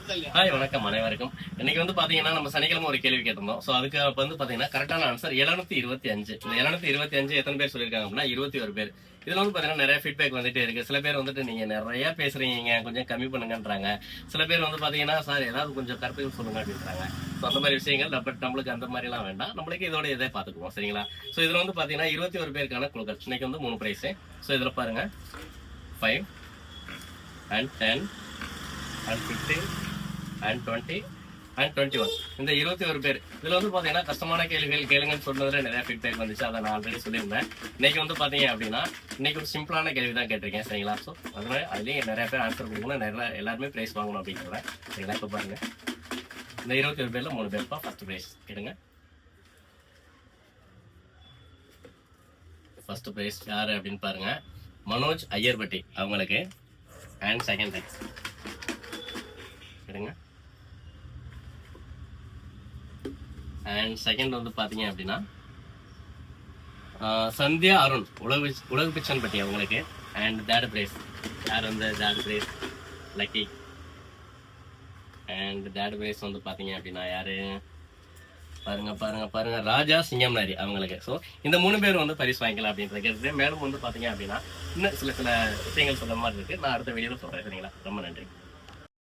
Hi வணக்கம் அனைவருக்கும். இன்னைக்கு வந்து பாத்தீங்கன்னா நம்ம சனிக்கிழமை ஒரு கேள்வி கேட்டிருந்தோம். சோ அதுக்கு வந்து பாத்தீங்கன்னா கரெக்டான ஆன்சர் 725. இந்த 725 எத்தனை பேர் சொல்லியிருக்காங்க அப்படின்னா 21 பேர். இதுல வந்து பாத்தீங்கன்னா நிறைய ஃபீட்பேக் வந்துட்டே இருக்கு. சில பேர் வந்துட்டு நீங்க நிறைய பேசுறீங்க, கொஞ்சம் கம்மி பண்ணுங்கன்றாங்க. சில பேர் வந்து பாத்தீங்கன்னா சார் ஏதாவது கொஞ்சம் கருத்துக்கள் சொல்லுங்க அப்படின்றாங்க. ஸோ அந்த மாதிரி விஷயங்கள் பட் நம்மளுக்கு அந்த மாதிரி எல்லாம் வேண்டாம். நம்மளுக்கு இதோட இதே பாத்துக்குவோம் சரிங்களா. ஸோ இதுல வந்து பாத்தீங்கன்னா 21 பேருக்கான குழுக்கள். இன்னைக்கு வந்து 3 பிரைஸ். ஸோ இதுல பாருங்க 5 and 10 and 15 and 20 and 21. இந்த 21 பேர் இதுல வந்து பாத்தீங்கன்னா கஷ்டமான கேள்விகள் கேளுங்கன்னு சொன்னதுல நிறைய ஃபீட்பேக் வந்துச்சு. அதை நான் ஆல்ரெடி சொல்லியிருந்தேன். இன்னைக்கு வந்து பாத்தீங்க அப்படின்னா இன்னைக்கு ஒரு சிம்பிளான கேள்வி தான் கேட்டிருக்கேன் சரிங்களா. ஸோ அதனால அதுலயும் நிறைய பேர் ஆன்சர் கொடுக்கணும், நிறைய எல்லாருமே பிரைஸ் வாங்கணும் அப்படிங்கிறேன் சரிங்களா. இப்போ பாருங்க இந்த 21 பேர்ல 3 பேருப்பா ஃபர்ஸ்ட் பிரைஸ் கேளுங்க. ஃபர்ஸ்ட் பிரைஸ் யாரு அப்படின்னு பாருங்க, மனோஜ் ஐயர்பட்டி அவங்களுக்கு. அண்ட் செகண்ட் பிரைஸ் கேளுங்க. அண்ட் செகண்ட் வந்து பாத்தீங்க அப்படின்னா சந்தியா அருண் உலக பிச்சன்பட்டி அவங்களுக்கு. அண்ட் தேர்ட் பிரைஸ் யார் வந்து third prize lucky. And third prize வந்து பாத்தீங்க அப்படின்னா யாரு பாருங்க பாருங்க பாருங்க ராஜா சிங்கம்னாரி அவங்களுக்கு. ஸோ இந்த 3 பேர் வந்து பரிசு வாங்கிக்கலாம் அப்படின்றத கேட்டு மேலும் வந்து பாத்தீங்க அப்படின்னா இன்னும் சில விஷயங்கள் சொல்ல மாதிரி இருக்கு. நான் அடுத்த வீடியோல சொல்றேன் சரிங்களா. ரொம்ப நன்றி.